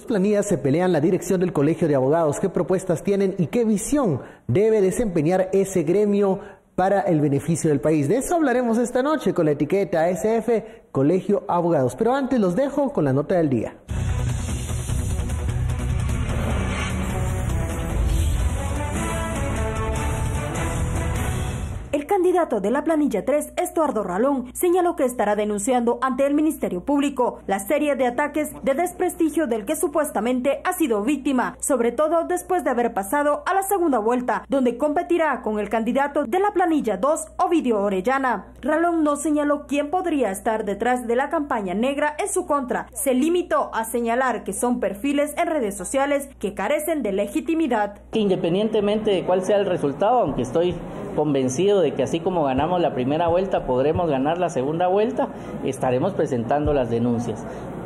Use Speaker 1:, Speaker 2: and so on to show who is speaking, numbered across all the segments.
Speaker 1: planillas se pelean la dirección del Colegio de Abogados. ¿Qué propuestas tienen y qué visión debe desempeñar ese gremio para el beneficio del país? De eso hablaremos esta noche con la etiqueta SF Colegio Abogados. Pero antes los dejo con la nota del día.
Speaker 2: El candidato de la planilla 3, Estuardo Ralón, señaló que estará denunciando ante el Ministerio Público la serie de ataques de desprestigio del que supuestamente ha sido víctima, sobre todo después de haber pasado a la segunda vuelta, donde competirá con el candidato de la planilla 2, Ovidio Orellana. Ralón no señaló quién podría estar detrás de la campaña negra en su contra. Se limitó a señalar que son perfiles en redes sociales que carecen de legitimidad.
Speaker 3: Independientemente de cuál sea el resultado, aunque estoy convencido de que así como ganamos la primera vuelta, podremos ganar la segunda vuelta, estaremos presentando las denuncias.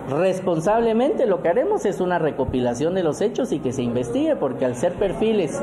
Speaker 3: Responsablemente lo que haremos es una recopilación de los hechos y que se investigue, porque al ser perfiles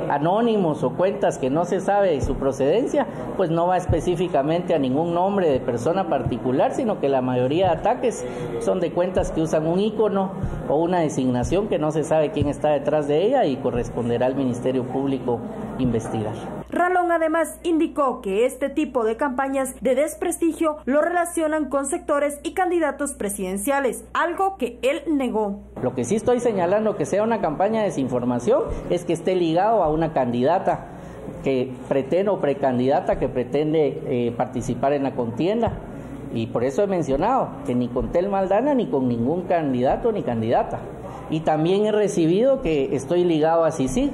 Speaker 3: anónimos o cuentas que no se sabe su procedencia, pues no va específicamente a ningún nombre de persona particular, sino que la mayoría de ataques son de cuentas que usan un icono o una designación que no se sabe quién está detrás de ella y corresponderá al Ministerio Público investigar.
Speaker 2: Ralón además indicó que este tipo de campañas de desprestigio lo relacionan con sectores y candidatos presidenciales, algo que él negó.
Speaker 3: Lo que sí estoy señalando que sea una campaña de desinformación es que esté ligado a una candidata que pretende o precandidata que pretende participar en la contienda. Y por eso he mencionado que ni con Telma Aldana ni con ningún candidato ni candidata. Y también he recibido que estoy ligado a CICIG.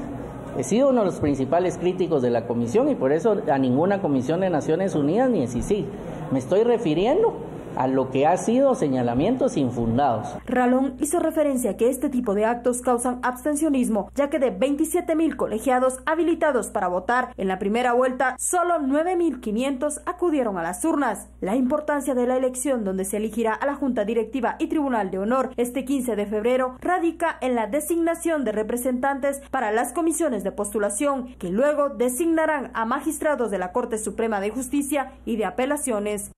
Speaker 3: He sido uno de los principales críticos de la comisión y por eso a ninguna comisión de Naciones Unidas ni a CICIG. Me estoy refiriendo a lo que ha sido señalamientos infundados.
Speaker 2: Ralón hizo referencia a que este tipo de actos causan abstencionismo, ya que de 27,000 colegiados habilitados para votar en la primera vuelta, solo 9,500 acudieron a las urnas. La importancia de la elección, donde se elegirá a la Junta Directiva y Tribunal de Honor este 15 de febrero, radica en la designación de representantes para las comisiones de postulación, que luego designarán a magistrados de la Corte Suprema de Justicia y de Apelaciones.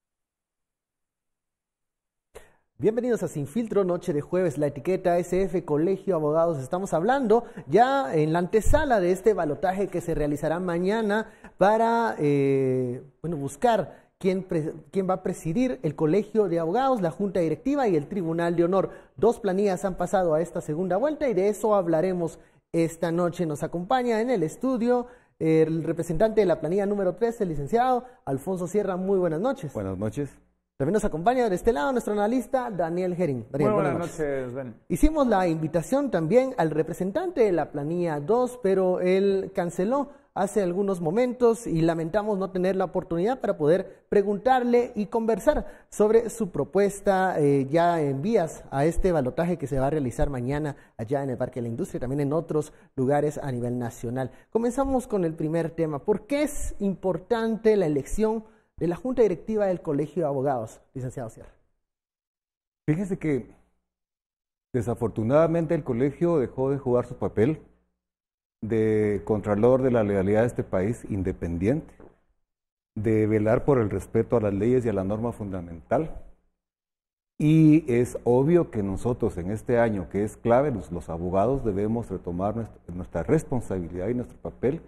Speaker 1: Bienvenidos a Sin Filtro, noche de jueves, la etiqueta SF Colegio Abogados. Estamos hablando ya en la antesala de este balotaje que se realizará mañana para buscar quién va a presidir el Colegio de Abogados, la Junta Directiva y el Tribunal de Honor. 2 planillas han pasado a esta segunda vuelta y de eso hablaremos esta noche. Nos acompaña en el estudio el representante de la planilla número 3, el licenciado Alfonso Sierra. Muy buenas noches.
Speaker 4: Buenas noches.
Speaker 1: También nos acompaña de este lado nuestro analista Daniel Herring.
Speaker 5: Muy buenas noches, Ben.
Speaker 1: Hicimos la invitación también al representante de la planilla 2, pero él canceló hace algunos momentos y lamentamos no tener la oportunidad para poder preguntarle y conversar sobre su propuesta ya en vías a este balotaje que se va a realizar mañana allá en el Parque de la Industria y también en otros lugares a nivel nacional. Comenzamos con el primer tema. ¿Por qué es importante la elección de la Junta Directiva del Colegio de Abogados, licenciado Sierra?
Speaker 4: Fíjese que desafortunadamente el colegio dejó de jugar su papel de contralor de la legalidad de este país independiente, de velar por el respeto a las leyes y a la norma fundamental. Y es obvio que nosotros en este año, que es clave, los abogados debemos retomar nuestra responsabilidad y nuestro papel,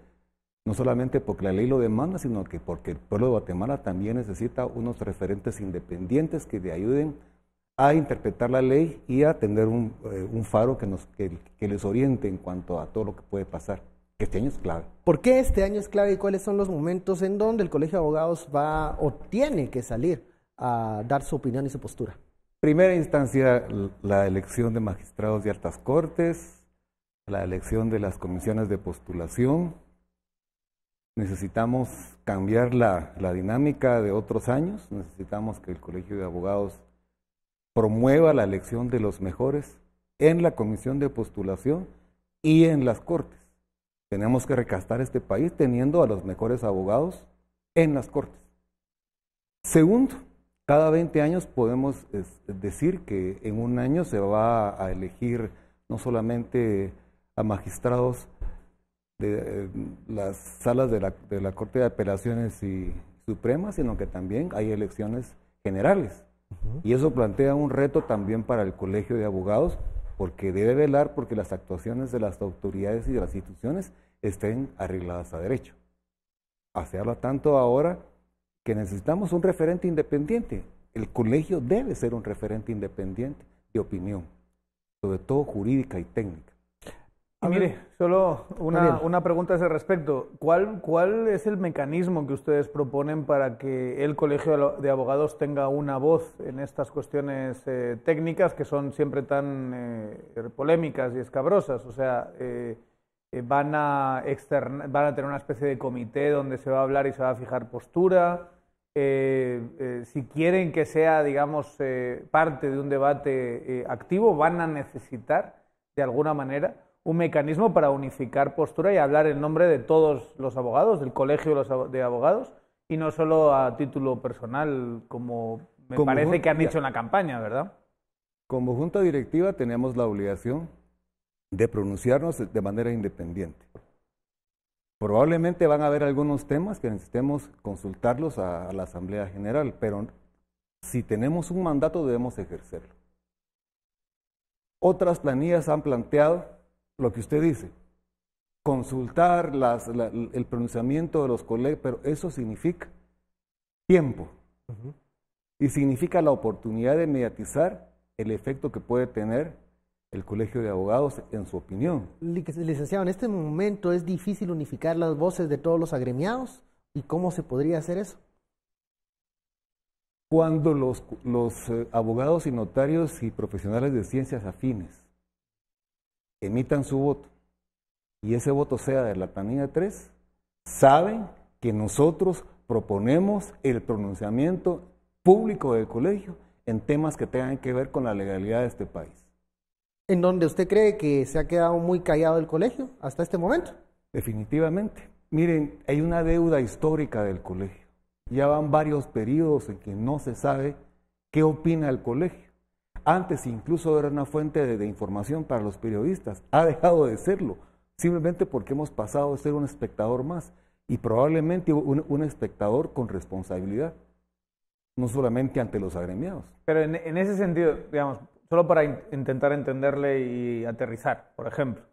Speaker 4: no solamente porque la ley lo demanda, sino que porque el pueblo de Guatemala también necesita unos referentes independientes que le ayuden a interpretar la ley y a tener un faro que les oriente en cuanto a todo lo que puede pasar. Este año es clave.
Speaker 1: ¿Por qué este año es clave y cuáles son los momentos en donde el Colegio de Abogados va o tiene que salir a dar su opinión y su postura?
Speaker 4: Primera instancia, la elección de magistrados de altas cortes, la elección de las comisiones de postulación. Necesitamos cambiar la dinámica de otros años, necesitamos que el Colegio de Abogados promueva la elección de los mejores en la comisión de postulación y en las cortes. Tenemos que recastar este país teniendo a los mejores abogados en las cortes. Segundo, cada 20 años podemos decir que en un año se va a elegir no solamente a magistrados de las salas de la Corte de Apelaciones y Suprema, sino que también hay elecciones generales. Y eso plantea un reto también para el Colegio de Abogados, porque debe velar porque las actuaciones de las autoridades y de las instituciones estén arregladas a derecho. Se habla tanto ahora que necesitamos un referente independiente. El colegio debe ser un referente independiente de opinión, sobre todo jurídica y técnica.
Speaker 5: Y mire, solo una pregunta a ese respecto. ¿Cuál es el mecanismo que ustedes proponen para que el Colegio de Abogados tenga una voz en estas cuestiones técnicas que son siempre tan polémicas y escabrosas? O sea, van a tener una especie de comité donde se va a hablar y se va a fijar postura. Si quieren que sea, digamos, parte de un debate activo, van a necesitar, de alguna manera, un mecanismo para unificar postura y hablar en nombre de todos los abogados, del Colegio de Abogados, y no solo a título personal, como parece que han dicho en la campaña, ¿verdad?
Speaker 4: Como junta directiva tenemos la obligación de pronunciarnos de manera independiente. Probablemente van a haber algunos temas que necesitemos consultarlos a la Asamblea General, pero si tenemos un mandato debemos ejercerlo. Otras planillas han planteado lo que usted dice, consultar el pronunciamiento de los colegios, pero eso significa tiempo y significa la oportunidad de mediatizar el efecto que puede tener el Colegio de Abogados en su opinión.
Speaker 1: Licenciado, en este momento es difícil unificar las voces de todos los agremiados. ¿Y cómo se podría hacer eso?
Speaker 4: Cuando los abogados y notarios y profesionales de ciencias afines emitan su voto y ese voto sea de la planilla 3, saben que nosotros proponemos el pronunciamiento público del colegio en temas que tengan que ver con la legalidad de este país.
Speaker 1: ¿En donde usted cree que se ha quedado muy callado el colegio hasta este momento?
Speaker 4: Definitivamente. Miren, hay una deuda histórica del colegio. Ya van varios periodos en que no se sabe qué opina el colegio. Antes incluso era una fuente de información para los periodistas. Ha dejado de serlo, simplemente porque hemos pasado de ser un espectador más y probablemente un espectador con responsabilidad, no solamente ante los agremiados.
Speaker 5: Pero en ese sentido, digamos, solo para intentar entenderle y aterrizar, por ejemplo,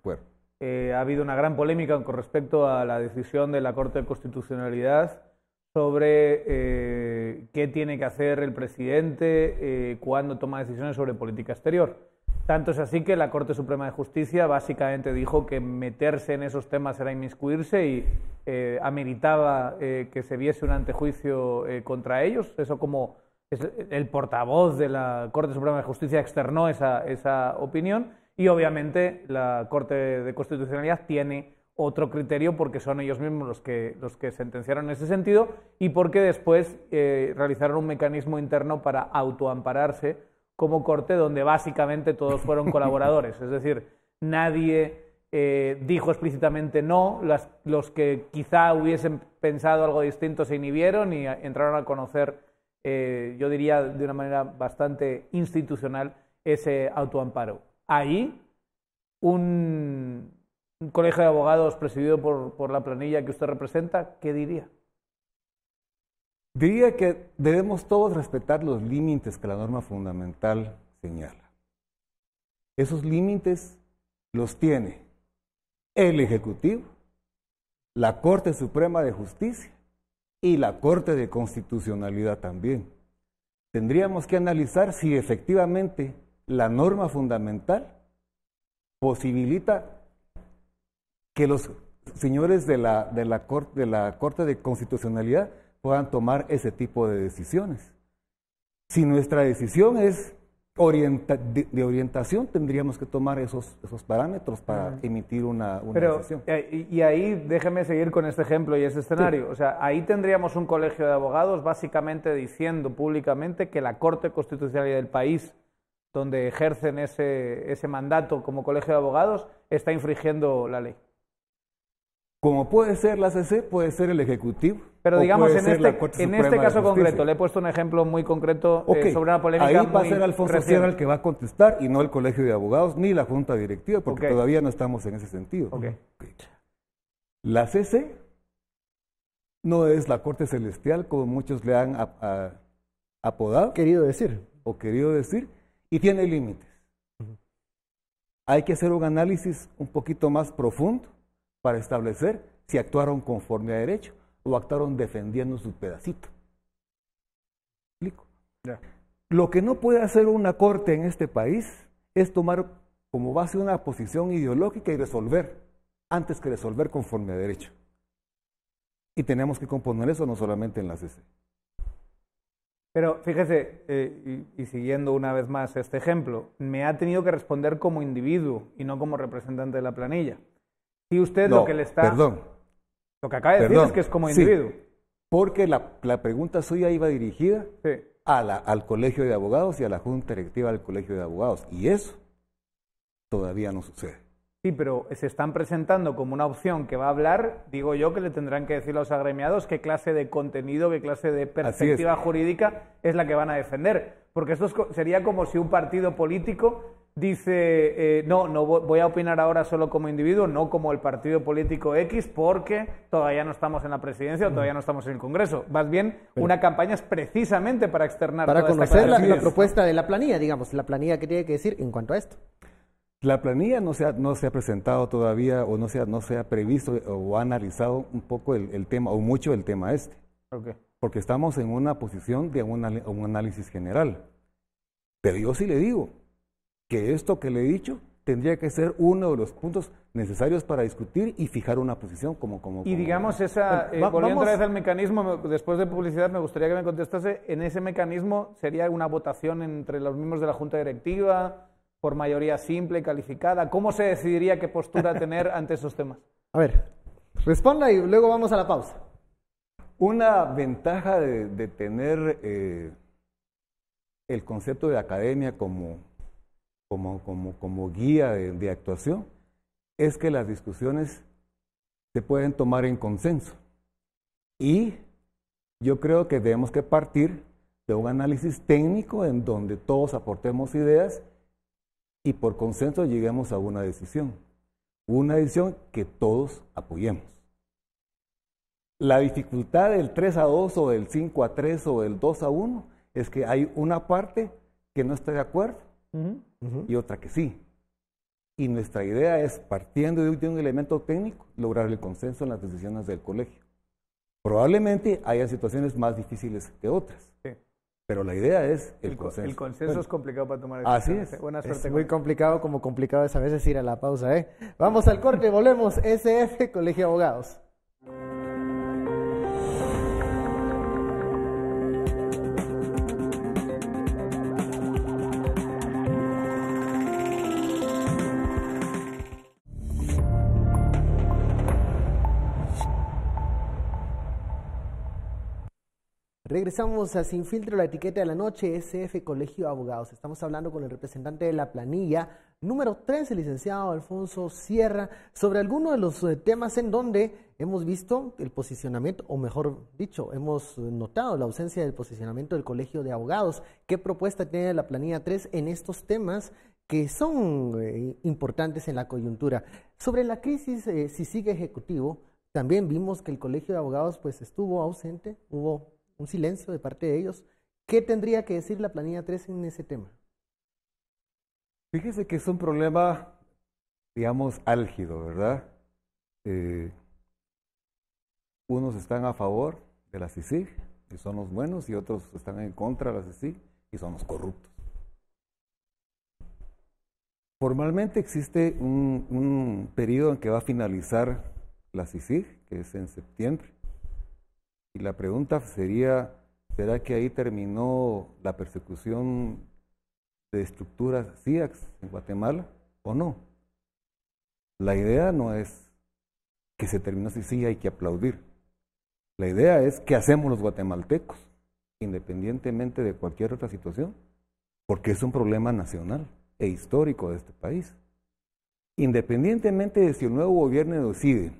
Speaker 5: ha habido una gran polémica con respecto a la decisión de la Corte de Constitucionalidad sobre qué tiene que hacer el presidente cuando toma decisiones sobre política exterior. Tanto es así que la Corte Suprema de Justicia básicamente dijo que meterse en esos temas era inmiscuirse y ameritaba que se viese un antejuicio contra ellos. Eso, como el portavoz de la Corte Suprema de Justicia externó esa opinión, y obviamente la Corte de Constitucionalidad tiene otro criterio porque son ellos mismos los que sentenciaron en ese sentido y porque después realizaron un mecanismo interno para autoampararse como Corte, donde básicamente todos fueron colaboradores. Es decir, nadie dijo explícitamente no, los que quizá hubiesen pensado algo distinto se inhibieron y entraron a conocer, yo diría de una manera bastante institucional, ese autoamparo. Ahí un colegio de abogados presidido por la planilla que usted representa, ¿qué diría?
Speaker 4: Diría que debemos todos respetar los límites que la norma fundamental señala. Esos límites los tiene el Ejecutivo, la Corte Suprema de Justicia y la Corte de Constitucionalidad también. Tendríamos que analizar si efectivamente la norma fundamental posibilita que los señores de la Corte de Constitucionalidad puedan tomar ese tipo de decisiones. Si nuestra decisión es de orientación, tendríamos que tomar esos parámetros para emitir una decisión.
Speaker 5: Y ahí déjeme seguir con este ejemplo y ese escenario. Sí. O sea, ahí tendríamos un colegio de abogados básicamente diciendo públicamente que la Corte Constitucional del país donde ejercen ese mandato como colegio de abogados está infringiendo la ley.
Speaker 4: Como puede ser la CC, puede ser el Ejecutivo.
Speaker 5: Pero digamos, en este caso concreto, le he puesto un ejemplo muy concreto sobre una polémica
Speaker 4: ahí va a ser Alfonso Sierra el que va a contestar y no el Colegio de Abogados ni la Junta Directiva, porque todavía no estamos en ese sentido. La CC no es la Corte Celestial, como muchos le han apodado.
Speaker 1: Querido decir.
Speaker 4: Y tiene límites. Hay que hacer un análisis un poquito más profundo para establecer si actuaron conforme a derecho o actuaron defendiendo su pedacito. ¿Me explico?
Speaker 5: Ya.
Speaker 4: Lo que no puede hacer una corte en este país es tomar como base una posición ideológica y resolver, antes que resolver conforme a derecho. Y tenemos que componer eso no solamente en la CC.
Speaker 5: Pero fíjese, y siguiendo una vez más este ejemplo, me ha tenido que responder como individuo y no como representante de la planilla. Si usted
Speaker 4: No,
Speaker 5: lo que le está...
Speaker 4: Perdón.
Speaker 5: Lo que acaba de decir
Speaker 4: Perdón,
Speaker 5: es que es como
Speaker 4: sí.
Speaker 5: individuo.
Speaker 4: Porque la pregunta suya iba dirigida
Speaker 5: Sí.
Speaker 4: al Colegio de Abogados y a la Junta Directiva del Colegio de Abogados. Y eso todavía no sucede.
Speaker 5: Sí, pero se están presentando como una opción que va a hablar, digo yo que le tendrán que decir a los agremiados qué clase de contenido, qué clase de perspectiva jurídica es la que van a defender. Porque esto sería como si un partido político dice, no voy a opinar ahora solo como individuo, no como el partido político X, porque todavía no estamos en la presidencia o todavía no estamos en el Congreso. Más bien, una campaña es precisamente para externar
Speaker 1: Para
Speaker 5: toda esta
Speaker 1: conocer la
Speaker 5: clase de
Speaker 1: propuesta de la planilla, digamos, la planilla que tiene que decir en cuanto a esto.
Speaker 4: La planilla no se ha presentado todavía o no se ha previsto o ha analizado un poco el tema o mucho el tema este.
Speaker 5: Okay.
Speaker 4: Porque estamos en una posición de un análisis general. Pero yo sí le digo que esto que le he dicho tendría que ser uno de los puntos necesarios para discutir y fijar una posición
Speaker 5: Y digamos, volviendo otra vez al mecanismo, después de publicidad me gustaría que me contestase, en ese mecanismo sería una votación entre los miembros de la Junta Directiva, por mayoría simple, calificada. ¿Cómo se decidiría qué postura tener ante esos temas?
Speaker 1: A ver, responda y luego vamos a la pausa.
Speaker 4: Una ventaja de tener el concepto de academia como guía de actuación es que las discusiones se pueden tomar en consenso. Y yo creo que debemos que partir de un análisis técnico en donde todos aportemos ideas y por consenso lleguemos a una decisión que todos apoyemos. La dificultad del 3-2 o del 5-3 o del 2-1 es que hay una parte que no está de acuerdo y otra que sí. Y nuestra idea es, partiendo de un elemento técnico, lograr el consenso en las decisiones del colegio. Probablemente haya situaciones más difíciles que otras. Sí. Pero la idea es el consenso.
Speaker 5: El consenso es complicado para tomar
Speaker 4: decisiones.
Speaker 5: Así es. Buena suerte.
Speaker 1: Es muy complicado, como complicado es a veces ir a la pausa, ¿eh? Vamos al corte, volvemos. SF, Colegio de Abogados. Regresamos a Sin Filtro, la etiqueta de la noche, SF Colegio de Abogados. Estamos hablando con el representante de la planilla número 3, el licenciado Alfonso Sierra, sobre algunos de los temas en donde hemos visto el posicionamiento, o mejor dicho, hemos notado la ausencia del posicionamiento del Colegio de Abogados. ¿Qué propuesta tiene la planilla 3 en estos temas que son importantes en la coyuntura? Sobre la crisis, si sigue ejecutivo, también vimos que el Colegio de Abogados pues estuvo ausente, hubo un silencio de parte de ellos. ¿Qué tendría que decir la planilla 3 en ese tema?
Speaker 4: Fíjese que es un problema, digamos, álgido, ¿verdad? Unos están a favor de la CICIG y son los buenos, y otros están en contra de la CICIG y son los corruptos. Formalmente existe un periodo en que va a finalizar la CICIG, que es en septiembre. Y la pregunta sería, ¿será que ahí terminó la persecución de estructuras CIAX en Guatemala o no? La idea no es que se terminó CICIG, hay que aplaudir. La idea es qué hacemos los guatemaltecos, independientemente de cualquier otra situación, porque es un problema nacional e histórico de este país. Independientemente de si el nuevo gobierno decide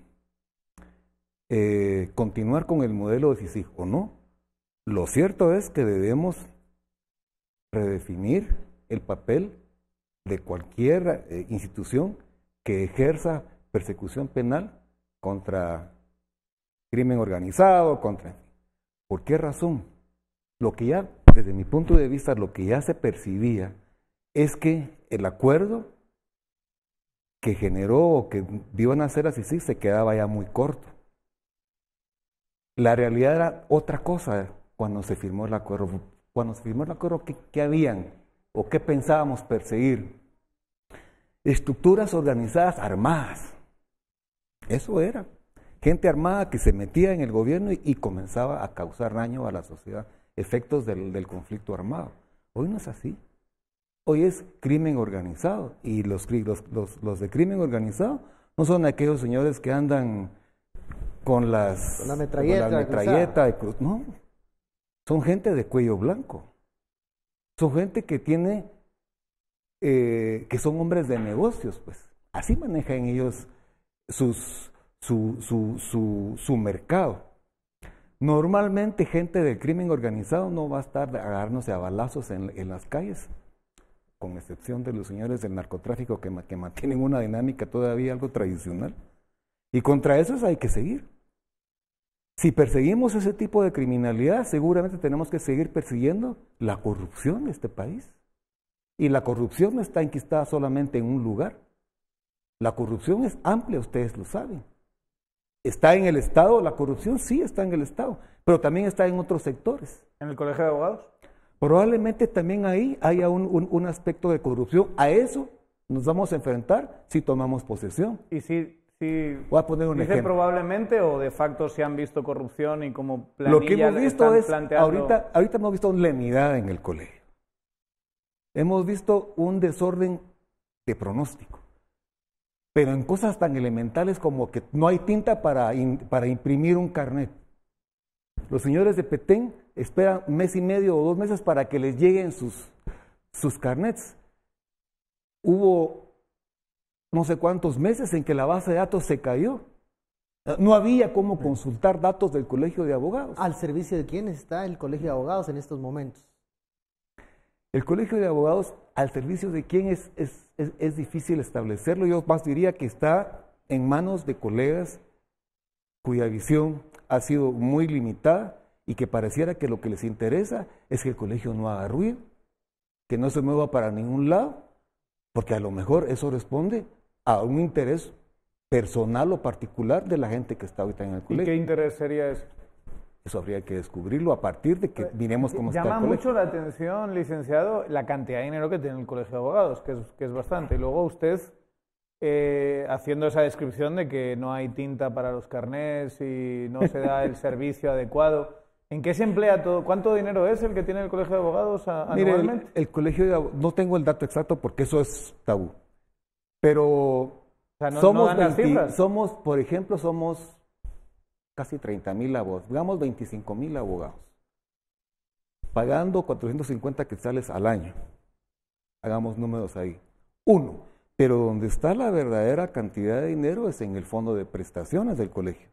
Speaker 4: continuar con el modelo de CICIG o no, lo cierto es que debemos redefinir el papel de cualquier institución que ejerza persecución penal contra crimen organizado, ¿Por qué razón? Lo que ya, desde mi punto de vista, lo que ya se percibía es que el acuerdo que generó o que iban a hacer así, sí, se quedaba ya muy corto. La realidad era otra cosa cuando se firmó el acuerdo. Cuando se firmó el acuerdo, ¿qué habían o qué pensábamos perseguir? Estructuras organizadas armadas. Eso era. Gente armada que se metía en el gobierno y comenzaba a causar daño a la sociedad, efectos del conflicto armado. Hoy no es así. Hoy es crimen organizado, y los de crimen organizado no son aquellos señores que andan con la metralleta de cruz, no. Son gente de cuello blanco. Son gente que tiene, que son hombres de negocios, pues. Así manejan ellos su mercado. Normalmente gente del crimen organizado no va a estar agarrándose a balazos en las calles, con excepción de los señores del narcotráfico que mantienen una dinámica todavía algo tradicional. Y contra esos hay que seguir. Si perseguimos ese tipo de criminalidad, seguramente tenemos que seguir persiguiendo la corrupción de este país. Y la corrupción no está enquistada solamente en un lugar. La corrupción es amplia, ustedes lo saben. ¿Está en el Estado la corrupción? Sí, está en el Estado, pero también está en otros sectores.
Speaker 5: ¿En el Colegio de Abogados?
Speaker 4: Probablemente también ahí haya un aspecto de corrupción. A eso nos vamos a enfrentar si tomamos posesión.
Speaker 5: Y si
Speaker 4: voy a poner un
Speaker 5: dice
Speaker 4: ejemplo.
Speaker 5: Probablemente o de facto se han visto corrupción y como planilla
Speaker 4: lo que hemos visto es,
Speaker 5: planteando...
Speaker 4: ahorita hemos visto lenidad en el colegio. Hemos visto un desorden de pronóstico. Pero en cosas tan elementales como que no hay tinta para imprimir un carnet. Los señores de Petén esperan 1 mes y medio o 2 meses para que les lleguen sus carnets. Hubo no sé cuántos meses en que la base de datos se cayó. No había cómo consultar datos del Colegio de Abogados.
Speaker 1: ¿Al servicio de quién está el Colegio de Abogados en estos momentos?
Speaker 4: El Colegio de Abogados, al servicio de quién es difícil establecerlo. Yo más diría que está en manos de colegas cuya visión ha sido muy limitada y que pareciera que lo que les interesa es que el colegio no haga ruido, que no se mueva para ningún lado, porque a lo mejor eso responde a un interés personal o particular de la gente que está ahorita en el colegio.
Speaker 5: ¿Y qué interés sería eso?
Speaker 4: Eso habría que descubrirlo a partir de que miremos cómo está el colegio.
Speaker 5: Llama mucho la atención, licenciado, la cantidad de dinero que tiene el Colegio de Abogados, que es bastante. Y luego usted, haciendo esa descripción de que no hay tinta para los carnés y no se da el servicio adecuado, ¿en qué se emplea todo? ¿Cuánto dinero es el que tiene el Colegio de Abogados anualmente?
Speaker 4: Mire, el Colegio de Abogados, no tengo el dato exacto porque eso es tabú, pero
Speaker 5: o sea, no dan las cifras.
Speaker 4: Por ejemplo, somos casi 30,000 abogados, digamos 25,000 abogados, pagando 450 quetzales al año. Hagamos números ahí. Pero donde está la verdadera cantidad de dinero es en el fondo de prestaciones del colegio.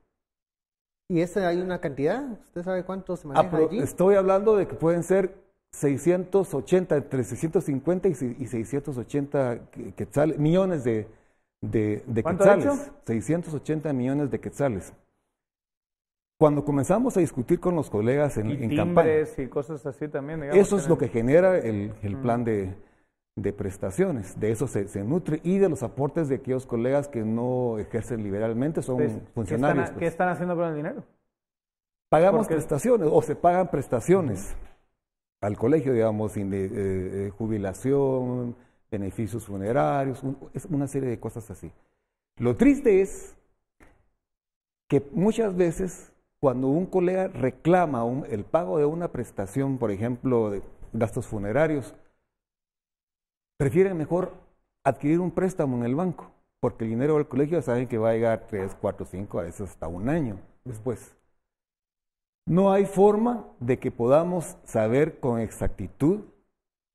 Speaker 1: ¿Y esa hay una cantidad? ¿Usted sabe cuánto se maneja allí?
Speaker 4: Estoy hablando de que pueden ser 680, entre 650 y 680 quetzales, millones de
Speaker 5: ¿Cuánto ha
Speaker 4: quetzales.
Speaker 5: dicho?
Speaker 4: 680 millones de quetzales. Cuando comenzamos a discutir con los colegas en campaña,
Speaker 5: y cosas así también, digamos.
Speaker 4: eso es lo que genera el plan de prestaciones. De eso se nutre y de los aportes de aquellos colegas que no ejercen liberalmente, son funcionarios.
Speaker 5: ¿Qué están haciendo con el dinero?
Speaker 4: Pagamos prestaciones o se pagan prestaciones al colegio, digamos, jubilación, beneficios funerarios, es una serie de cosas así. Lo triste es que muchas veces cuando un colega reclama el pago de una prestación, por ejemplo, de gastos funerarios, prefieren mejor adquirir un préstamo en el banco, porque el dinero del colegio saben que va a llegar 3, 4, 5, a veces hasta un año después. No hay forma de que podamos saber con exactitud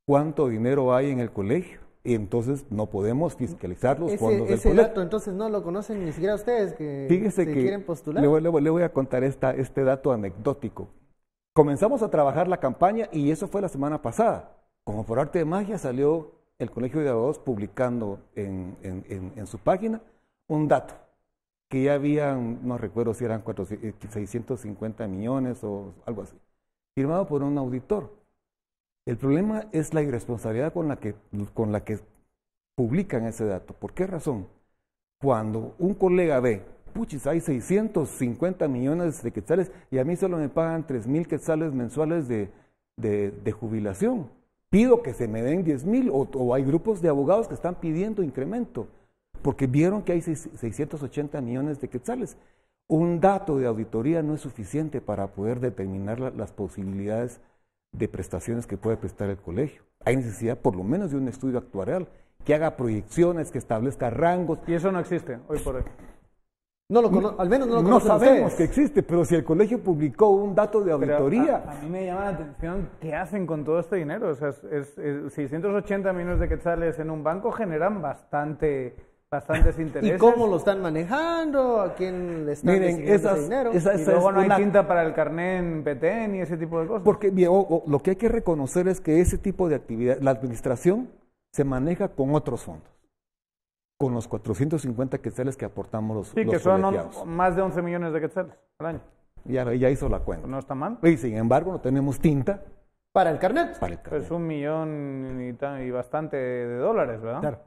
Speaker 4: cuánto dinero hay en el colegio. Y entonces no podemos fiscalizar los fondos del colegio.
Speaker 1: Ese dato entonces no lo conocen ni siquiera ustedes que
Speaker 4: Fíjese que
Speaker 1: quieren postular.
Speaker 4: Le voy a contar este dato anecdótico. Comenzamos a trabajar la campaña y eso fue la semana pasada. Como por arte de magia salió el Colegio de Abogados publicando en su página un dato, que ya habían, no recuerdo si eran 650 millones o algo así, firmado por un auditor. El problema es la irresponsabilidad con la que publican ese dato. ¿Por qué razón? cuando un colega ve, puchis, hay 650 millones de quetzales y a mí solo me pagan 3,000 quetzales mensuales de jubilación. Pido que se me den 10,000 o hay grupos de abogados que están pidiendo incremento porque vieron que hay 680 millones de quetzales. Un dato de auditoría no es suficiente para poder determinar las posibilidades de prestaciones que puede prestar el colegio. Hay necesidad por lo menos de un estudio actuarial que haga proyecciones, que establezca rangos.
Speaker 5: Y eso no existe hoy por hoy.
Speaker 1: Al menos no lo
Speaker 4: No
Speaker 1: conocen
Speaker 4: sabemos
Speaker 1: ustedes.
Speaker 4: que existe, pero si el colegio publicó un dato de
Speaker 5: Pero
Speaker 4: auditoría.
Speaker 5: a mí me llama la atención qué hacen con todo este dinero. O sea, 680 millones de quetzales en un banco generan bastantes intereses.
Speaker 1: ¿Y cómo lo están manejando? ¿A quién le están
Speaker 4: Miren,
Speaker 1: designando ese dinero?
Speaker 5: Y luego no hay tinta para el carnet en Petén y ese tipo de cosas.
Speaker 4: Porque lo que hay que reconocer es que ese tipo de actividad, la administración se maneja con otros fondos, con los 450 quetzales que aportamos los
Speaker 5: Sí, que son
Speaker 4: colegiados.
Speaker 5: más de 11 millones de quetzales al año.
Speaker 4: Ya hizo la cuenta.
Speaker 5: No está mal.
Speaker 4: Y sin embargo, no tenemos tinta
Speaker 1: Para el carnet.
Speaker 4: para el carnet.
Speaker 5: Es 1 millón y bastante de dólares, ¿verdad?
Speaker 1: Claro.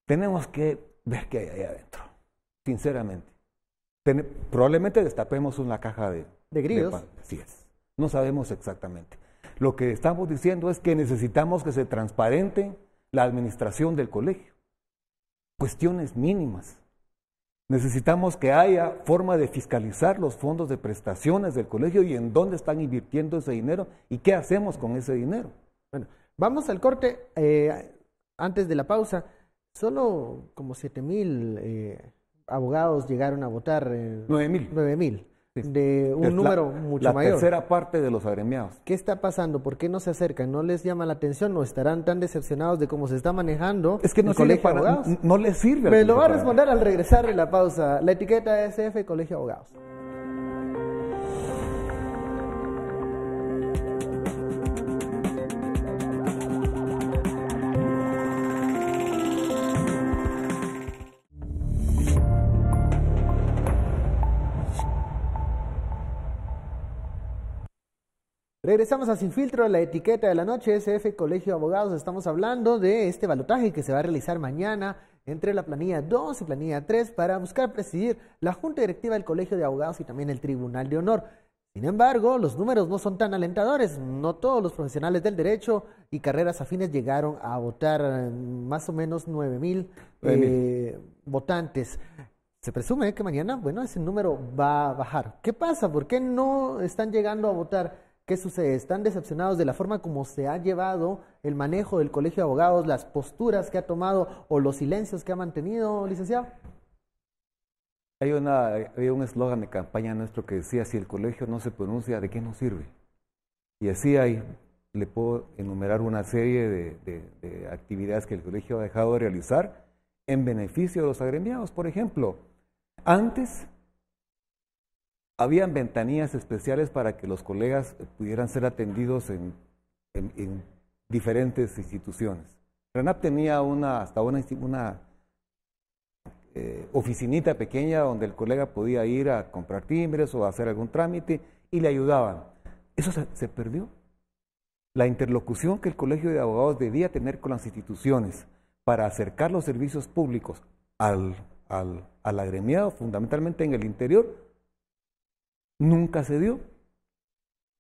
Speaker 4: Tenemos que ver qué hay ahí adentro, sinceramente. Probablemente destapemos una caja de
Speaker 1: grillos.
Speaker 4: Así es. No sabemos exactamente. Lo que estamos diciendo es que necesitamos que se transparente la administración del colegio. Cuestiones mínimas. Necesitamos que haya forma de fiscalizar los fondos de prestaciones del colegio y en dónde están invirtiendo ese dinero y qué hacemos con ese dinero.
Speaker 1: Bueno, vamos al corte. Antes de la pausa, solo como 7,000 abogados llegaron a votar.
Speaker 4: 9,000.
Speaker 1: 9,000.
Speaker 4: Sí.
Speaker 1: De un número mucho mayor.
Speaker 4: La tercera parte de los agremiados.
Speaker 1: ¿Qué está pasando? ¿Por qué no se acercan? ¿No les llama la atención o estarán tan decepcionados de cómo se está manejando
Speaker 4: Es que no
Speaker 1: el
Speaker 4: sirve
Speaker 1: Colegio de
Speaker 4: para,
Speaker 1: Abogados?
Speaker 4: no les sirve.
Speaker 1: Me lo va a
Speaker 4: para-
Speaker 1: responder al regresar de la pausa. La etiqueta SF Colegio de Abogados. Regresamos a Sin Filtro, la etiqueta de la noche, SF Colegio de Abogados. Estamos hablando de este balotaje que se va a realizar mañana entre la planilla 2 y planilla 3 para buscar presidir la Junta Directiva del Colegio de Abogados y también el Tribunal de Honor. Sin embargo, los números no son tan alentadores. No todos los profesionales del derecho y carreras afines llegaron a votar, más o menos 9,000 votantes. Se presume que mañana, bueno, ese número va a bajar. ¿Qué pasa? ¿Por qué no están llegando a votar? ¿Qué sucede? ¿Están decepcionados de la forma como se ha llevado el manejo del Colegio de Abogados, las posturas que ha tomado o los silencios que ha mantenido, licenciado?
Speaker 4: Había un eslogan de campaña nuestro que decía, si el colegio no se pronuncia, ¿de qué nos sirve? Y así le puedo enumerar una serie de actividades que el colegio ha dejado de realizar en beneficio de los agremiados. Por ejemplo, antes habían ventanillas especiales para que los colegas pudieran ser atendidos en diferentes instituciones. RENAP tenía hasta una oficinita pequeña donde el colega podía ir a comprar timbres o a hacer algún trámite y le ayudaban. Eso se perdió. La interlocución que el Colegio de Abogados debía tener con las instituciones para acercar los servicios públicos al agremiado, fundamentalmente en el interior, nunca se dio.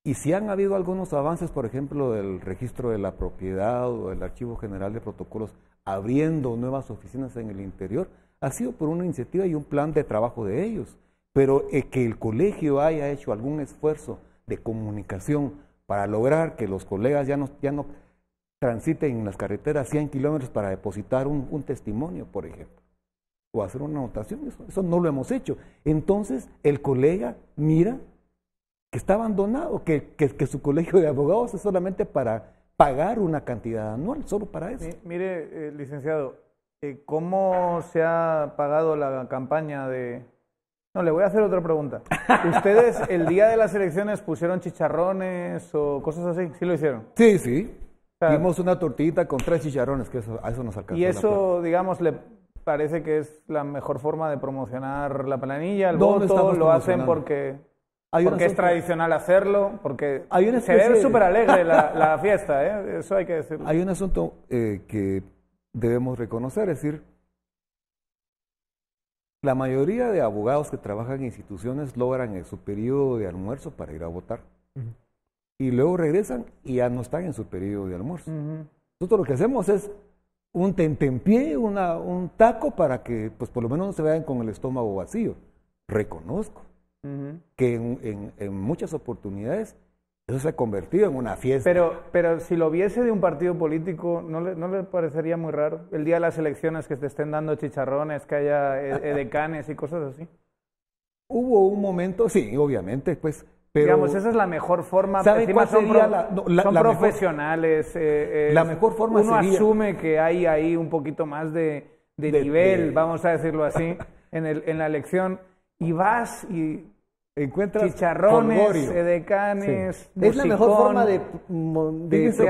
Speaker 4: Y si han habido algunos avances, por ejemplo, del registro de la propiedad o del Archivo General de Protocolos, abriendo nuevas oficinas en el interior, ha sido por una iniciativa y un plan de trabajo de ellos. Pero que el colegio haya hecho algún esfuerzo de comunicación para lograr que los colegas ya no transiten en las carreteras 100 kilómetros para depositar un testimonio, por ejemplo, o hacer una anotación, eso no lo hemos hecho. Entonces, el colega mira que está abandonado, que su colegio de abogados es solamente para pagar una cantidad anual, solo para eso.
Speaker 5: Mire, licenciado, ¿cómo se ha pagado la campaña de...? No, le voy a hacer otra pregunta. ¿Ustedes el día de las elecciones pusieron chicharrones o cosas así? ¿Sí lo hicieron?
Speaker 4: Sí.
Speaker 5: O sea,
Speaker 4: dimos una tortita con 3 chicharrones, que a eso nos alcanzó.
Speaker 5: ¿Y eso, digamos, le parece que es la mejor forma de promocionar la planilla, el
Speaker 4: ¿Dónde
Speaker 5: voto?
Speaker 4: estamos
Speaker 5: ¿Lo hacen
Speaker 4: promocionando?
Speaker 5: porque es tradicional hacerlo? Porque
Speaker 4: Hay una
Speaker 5: se ve
Speaker 4: especie-
Speaker 5: súper alegre la fiesta, ¿eh? Eso hay que decirlo.
Speaker 4: Hay un asunto que debemos reconocer, es decir, La mayoría de abogados que trabajan en instituciones logran su periodo de almuerzo para ir a votar. Y luego regresan y ya no están en su periodo de almuerzo. Nosotros lo que hacemos es un tentempié, un taco para que pues por lo menos no se vayan con el estómago vacío. Reconozco que en muchas oportunidades eso se ha convertido en una fiesta.
Speaker 5: Pero si lo viese de un partido político, ¿no le parecería muy raro? El día de las elecciones que te estén dando chicharrones, que haya edecanes y cosas así.
Speaker 4: Hubo un momento, sí, obviamente, pues... Pero,
Speaker 5: digamos, esa es la mejor forma.
Speaker 4: ¿Sabe cuál sería
Speaker 5: son profesionales.
Speaker 4: La mejor forma
Speaker 5: uno
Speaker 4: sería...
Speaker 5: asume que hay ahí un poquito más de nivel, vamos a decirlo así, en la elección. Y vas y...
Speaker 4: encuentras
Speaker 5: chicharrones, edecanes,
Speaker 1: sí. Es la mejor forma de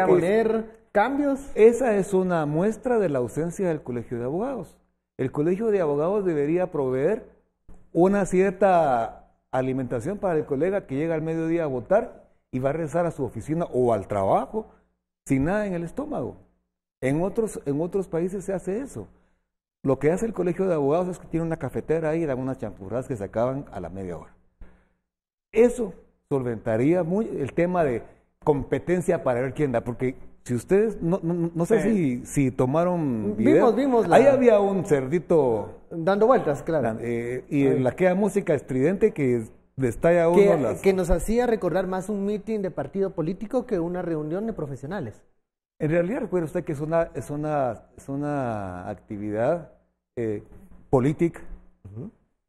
Speaker 1: poner cambios.
Speaker 4: Esa es una muestra de la ausencia del Colegio de Abogados. El Colegio de Abogados debería proveer una cierta alimentación para el colega que llega al mediodía a votar y va a regresar a su oficina o al trabajo sin nada en el estómago. En otros países se hace eso. Lo que hace el Colegio de Abogados es que tiene una cafetera ahí y dan unas champurradas que se acaban a la media hora. Eso solventaría muy el tema de competencia para ver quién da, porque si ustedes, no sé si tomaron video,
Speaker 1: vimos
Speaker 4: ahí había un cerdito
Speaker 1: dando vueltas, claro.
Speaker 4: Y aquella música estridente que destalla a uno
Speaker 1: que nos hacía recordar más un meeting de partido político que una reunión de profesionales.
Speaker 4: En realidad recuerde usted que es una actividad política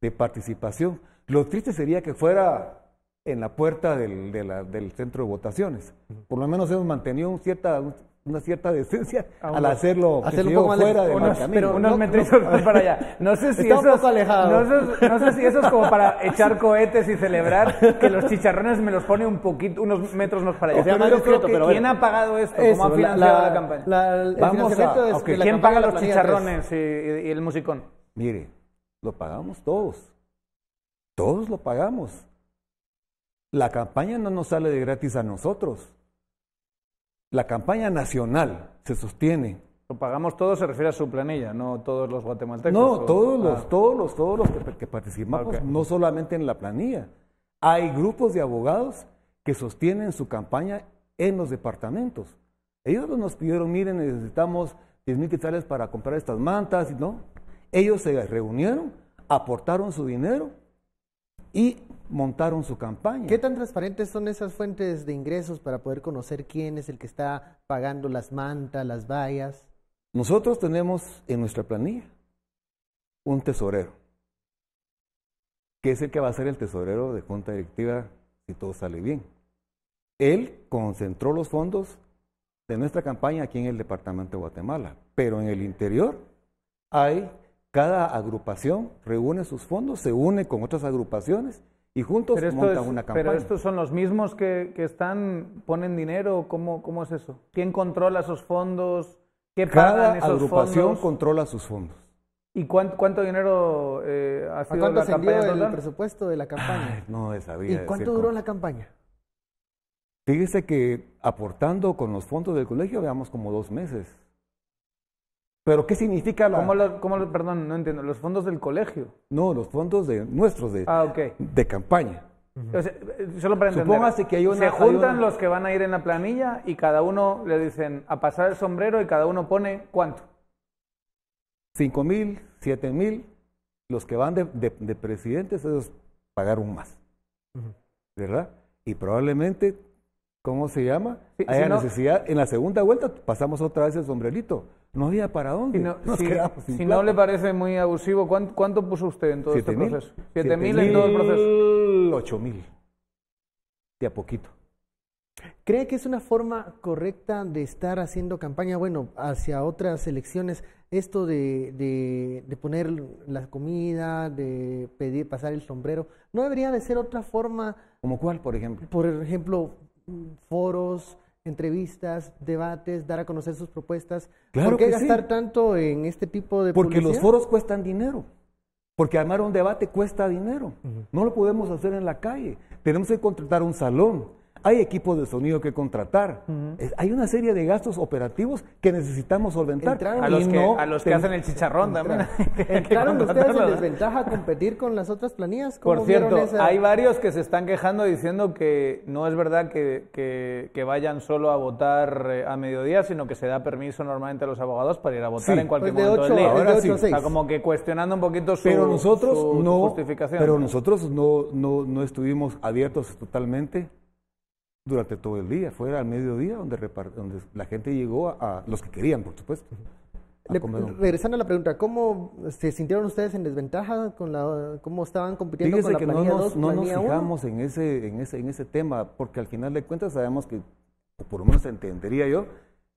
Speaker 4: de participación. Lo triste sería que fuera en la puerta del centro de votaciones. Por lo menos hemos mantenido una cierta decencia al hacerlo
Speaker 1: un poco
Speaker 4: fuera de
Speaker 5: pero unos metritos más para allá. No sé si
Speaker 1: está un poco alejado.
Speaker 5: No sé si eso es como para echar cohetes y celebrar que los chicharrones me los pone unos metros más para allá.
Speaker 1: O sea, más discreto, pero
Speaker 5: ¿quién ha pagado esto? ¿Cómo ha financiado la campaña? ¿Quién paga los chicharrones y el musicón?
Speaker 4: Mire, lo pagamos todos. Todos lo pagamos. La campaña no nos sale de gratis a nosotros. La campaña nacional se sostiene.
Speaker 5: Lo pagamos todos, se refiere a su planilla, no todos los guatemaltecos.
Speaker 4: No, todos los que participamos, no solamente en la planilla. Hay grupos de abogados que sostienen su campaña en los departamentos. Ellos nos pidieron, miren, necesitamos 10,000 quetzales para comprar estas mantas, ¿no? Ellos se reunieron, aportaron su dinero y montaron su campaña.
Speaker 1: ¿Qué tan transparentes son esas fuentes de ingresos para poder conocer quién es el que está pagando las mantas, las vallas?
Speaker 4: Nosotros tenemos en nuestra planilla un tesorero, que es el que va a ser el tesorero de junta directiva si todo sale bien. Él concentró los fondos de nuestra campaña aquí en el departamento de Guatemala, pero en el interior cada agrupación reúne sus fondos, se une con otras agrupaciones y juntos montan una campaña.
Speaker 5: Pero estos son los mismos que ponen dinero, ¿cómo es eso? ¿Quién controla esos fondos? ¿Qué pagan esos fondos?
Speaker 4: Cada agrupación controla sus fondos.
Speaker 5: ¿Y cuánto dinero ha sido
Speaker 1: ¿Cuánto
Speaker 5: la campaña
Speaker 1: ascendió el presupuesto de la campaña?
Speaker 4: Ay, no sabía.
Speaker 1: ¿Y cuánto duró la campaña?
Speaker 4: Fíjese que aportando con los fondos del colegio, veamos como 2 meses. ¿Pero qué significa
Speaker 5: perdón, no entiendo, los fondos del colegio?
Speaker 4: No, los fondos nuestros de campaña.
Speaker 5: O sea, solo para entender.
Speaker 4: Supóngase que
Speaker 5: se juntan los que van a ir en la planilla y cada uno le dicen a pasar el sombrero y cada uno pone ¿cuánto?
Speaker 4: 5,000, 7,000. Los que van de presidentes, ellos pagaron más. ¿Verdad? Y probablemente, ¿cómo se llama? Haya necesidad. En la segunda vuelta pasamos otra vez el sombrerito. No había para dónde.
Speaker 5: Si no le parece muy abusivo, ¿cuánto puso usted en todo este proceso? 7,000 en todo el proceso.
Speaker 4: 8,000. De a poquito.
Speaker 1: ¿Cree que es una forma correcta de estar haciendo campaña, hacia otras elecciones, esto de poner la comida, de pedir, pasar el sombrero? ¿No debería de ser otra forma?
Speaker 4: ¿Como cuál, por ejemplo?
Speaker 1: Por ejemplo, foros, entrevistas, debates, dar a conocer sus propuestas.
Speaker 4: Claro.
Speaker 1: ¿Por qué gastar tanto en este tipo de
Speaker 4: Porque
Speaker 1: publicidad?
Speaker 4: los foros cuestan dinero. Porque armar un debate cuesta dinero. No lo podemos hacer en la calle. Tenemos que contratar un salón. hay equipos de sonido que contratar, hay una serie de gastos operativos que necesitamos solventar.
Speaker 5: A los que hacen el chicharrón también.
Speaker 1: ¿Entraron ustedes en desventaja a competir con las otras planillas?
Speaker 5: Por cierto, hay varios que se están quejando diciendo que no es verdad que vayan solo a votar a mediodía, sino que se da permiso normalmente a los abogados para ir a votar en cualquier momento del día.
Speaker 4: Ahora sí.
Speaker 5: O sea, como que cuestionando un poquito su justificación.
Speaker 4: Pero nosotros no estuvimos abiertos totalmente durante todo el día. Fue al mediodía donde la gente llegó, a los que querían, por supuesto.
Speaker 1: Regresando a la pregunta, ¿cómo se sintieron ustedes en desventaja con cómo estaban compitiendo?
Speaker 4: Fíjese
Speaker 1: con la
Speaker 4: que
Speaker 1: planilla 2,
Speaker 4: no nos
Speaker 1: planilla 1?
Speaker 4: fijamos en ese tema, porque al final de cuentas sabemos que, o por lo menos entendería yo,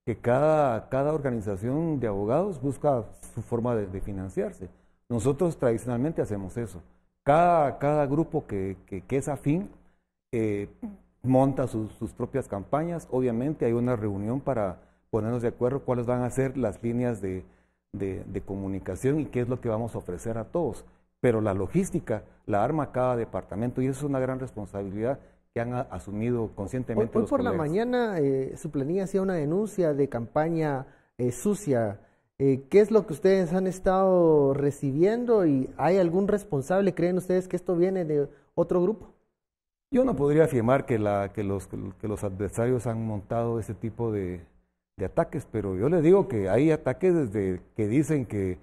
Speaker 4: que cada organización de abogados busca su forma de financiarse. Nosotros tradicionalmente hacemos eso. Cada grupo que es afín monta sus propias campañas. Obviamente hay una reunión para ponernos de acuerdo cuáles van a ser las líneas de comunicación y qué es lo que vamos a ofrecer a todos. Pero la logística la arma cada departamento y eso es una gran responsabilidad que han asumido conscientemente
Speaker 1: Hoy
Speaker 4: los
Speaker 1: por
Speaker 4: colegas.
Speaker 1: la mañana su planilla hacía una denuncia de campaña sucia. ¿Qué es lo que ustedes han estado recibiendo y hay algún responsable? ¿Creen ustedes que esto viene de otro grupo?
Speaker 4: Yo no podría afirmar que los adversarios han montado ese tipo de ataques, pero yo les digo que hay ataques desde que dicen que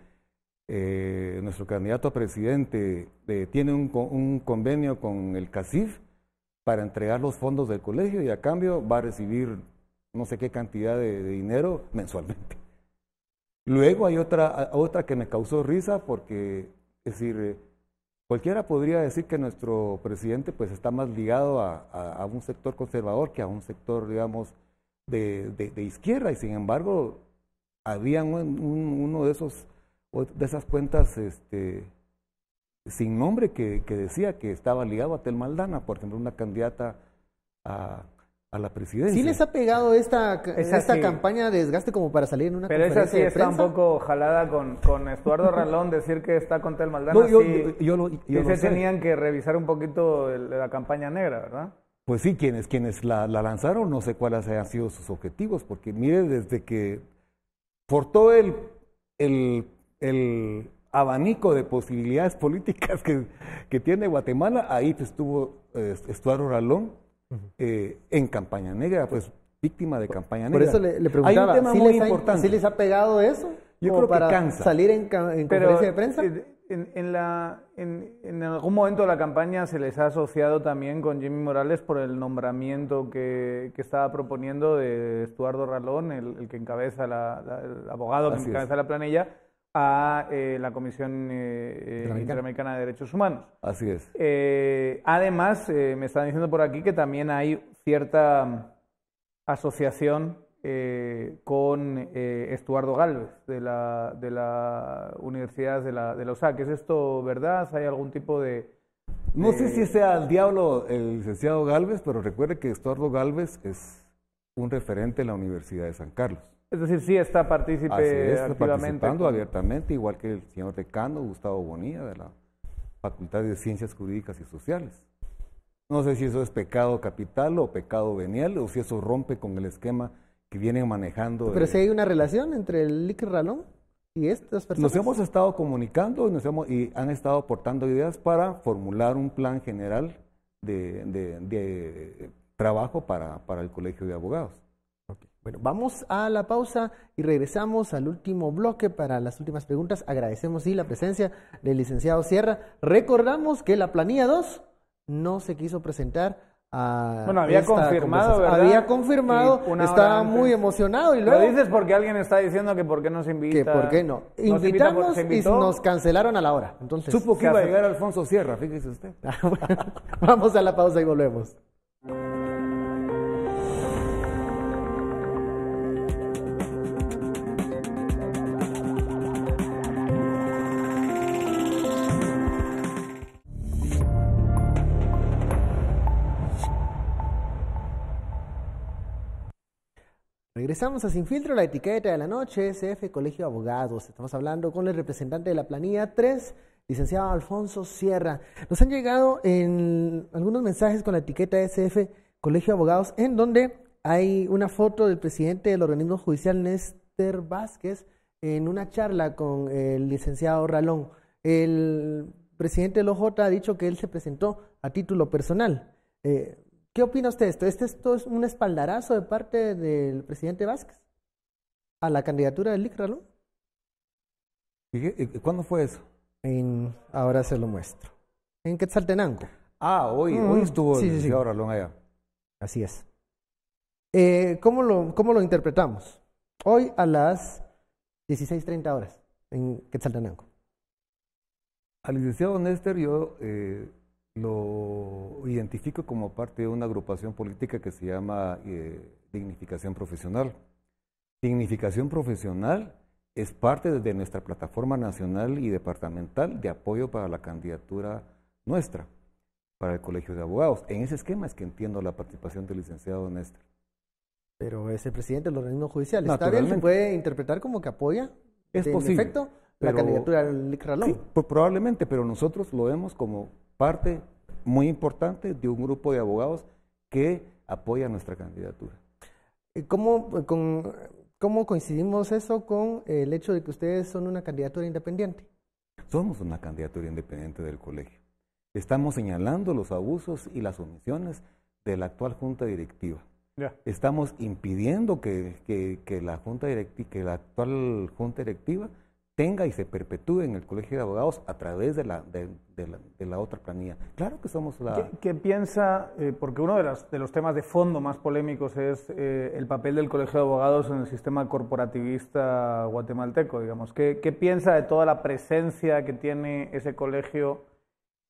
Speaker 4: nuestro candidato a presidente tiene un convenio con el CACIF para entregar los fondos del colegio y a cambio va a recibir no sé qué cantidad de dinero mensualmente. Luego hay otra que me causó risa porque, es decir, cualquiera podría decir que nuestro presidente pues está más ligado a un sector conservador que a un sector, digamos, de izquierda y sin embargo había uno de esas cuentas sin nombre que decía que estaba ligado a Tel Maldana, por ejemplo, una candidata a la presidencia.
Speaker 1: ¿Sí les ha pegado esta campaña de desgaste como para salir en una conferencia de prensa?
Speaker 5: Pero esa sí está un poco jalada con Estuardo Ralón, decir que está con Tel Maldana.
Speaker 4: No, yo
Speaker 5: se tenían que revisar un poquito la campaña negra, ¿verdad?
Speaker 4: Pues sí, quienes la lanzaron, no sé cuáles hayan sido sus objetivos, porque mire, desde que por todo el abanico de posibilidades políticas que tiene Guatemala, ahí estuvo Estuardo Ralón en campaña negra, pues víctima de campaña negra.
Speaker 1: Por eso le preguntaba,
Speaker 4: hay un tema muy importante.
Speaker 1: ¿Sí les ha pegado eso?
Speaker 4: Yo creo
Speaker 1: para
Speaker 4: que cansa.
Speaker 1: ¿Salir en conferencia de prensa?
Speaker 5: En algún momento de la campaña se les ha asociado también con Jimmy Morales por el nombramiento que estaba proponiendo de Estuardo Ralón, el que encabeza el abogado que encabeza la planilla, a la Comisión Interamericana de Derechos Humanos.
Speaker 4: Así es.
Speaker 5: Además, me están diciendo por aquí que también hay cierta asociación con Estuardo Gálvez de la Universidad de la USAC. ¿Es esto verdad? ¿Hay algún tipo de...?
Speaker 4: No sé si sea el diablo el licenciado Gálvez, pero recuerde que Estuardo Gálvez es un referente en la Universidad de San Carlos.
Speaker 5: Es decir, sí está participando
Speaker 4: participando abiertamente, igual que el señor decano Gustavo Bonilla de la Facultad de Ciencias Jurídicas y Sociales. No sé si eso es pecado capital o pecado venial, o si eso rompe con el esquema que vienen manejando.
Speaker 1: Pero si hay una relación entre el Lic Ralón y estas personas.
Speaker 4: Nos hemos estado comunicando y han estado aportando ideas para formular un plan general de trabajo para el Colegio de Abogados.
Speaker 1: Bueno, vamos a la pausa y regresamos al último bloque para las últimas preguntas. Agradecemos la presencia del licenciado Sierra. Recordamos que la planilla 2 no se quiso presentar a
Speaker 5: había confirmado, ¿verdad?
Speaker 1: Había confirmado, estaba muy emocionado y luego...
Speaker 5: Lo dices porque alguien está diciendo que por qué no se invita.
Speaker 1: Que por qué no. Invitamos y nos cancelaron a la hora. Entonces,
Speaker 4: supo que iba a llegar Alfonso Sierra, fíjese usted.
Speaker 1: Vamos a la pausa y volvemos. Regresamos a Sin Filtro, la etiqueta de la noche, SF Colegio de Abogados. Estamos hablando con el representante de la planilla 3, licenciado Alfonso Sierra. Nos han llegado en algunos mensajes con la etiqueta SF Colegio de Abogados, en donde hay una foto del presidente del organismo judicial, Néstor Vázquez, en una charla con el licenciado Ralón. El presidente del OJ ha dicho que él se presentó a título personal. ¿Qué opina usted de esto? ¿Esto es un espaldarazo de parte del presidente Vázquez a la candidatura del LIC Ralón?
Speaker 4: ¿Cuándo fue eso?
Speaker 1: Ahora se lo muestro. En Quetzaltenango.
Speaker 4: Hoy estuvo el licenciado Ralón allá.
Speaker 1: Así es. ¿Cómo lo interpretamos? Hoy a las 16:30 horas en Quetzaltenango.
Speaker 4: Al licenciado Néstor yo lo identifico como parte de una agrupación política que se llama Dignificación Profesional. Dignificación Profesional es parte de nuestra plataforma nacional y departamental de apoyo para la candidatura nuestra, para el Colegio de Abogados. En ese esquema es que entiendo la participación del licenciado Néstor.
Speaker 1: Pero es el presidente del organismo judicial. ¿Está bien? ¿Se puede interpretar como que apoya?
Speaker 4: Es posible.
Speaker 1: En efecto, la candidatura del LIC Ralón.
Speaker 4: Sí, pues probablemente, pero nosotros lo vemos como parte muy importante de un grupo de abogados que apoya nuestra candidatura.
Speaker 1: ¿Cómo coincidimos eso con el hecho de que ustedes son una candidatura independiente?
Speaker 4: Somos una candidatura independiente del colegio. Estamos señalando los abusos y las omisiones de la actual junta directiva. Estamos impidiendo que la actual junta directiva tenga y se perpetúe en el Colegio de Abogados a través de la otra planilla. Claro que somos la...
Speaker 5: ¿Qué piensa? Porque uno de los temas de fondo más polémicos es el papel del Colegio de Abogados en el sistema corporativista guatemalteco, digamos. ¿Qué piensa de toda la presencia que tiene ese colegio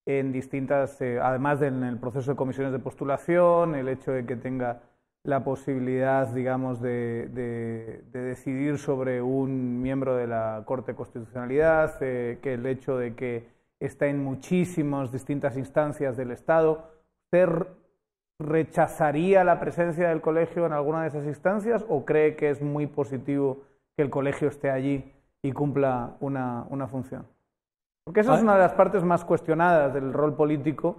Speaker 5: en distintas, además en el proceso de comisiones de postulación, el hecho de que tenga la posibilidad, digamos, de decidir sobre un miembro de la Corte de Constitucionalidad, que el hecho de que está en muchísimas distintas instancias del Estado? ¿Usted rechazaría la presencia del colegio en alguna de esas instancias o cree que es muy positivo que el colegio esté allí y cumpla una función? Porque esa es una de las partes más cuestionadas del rol político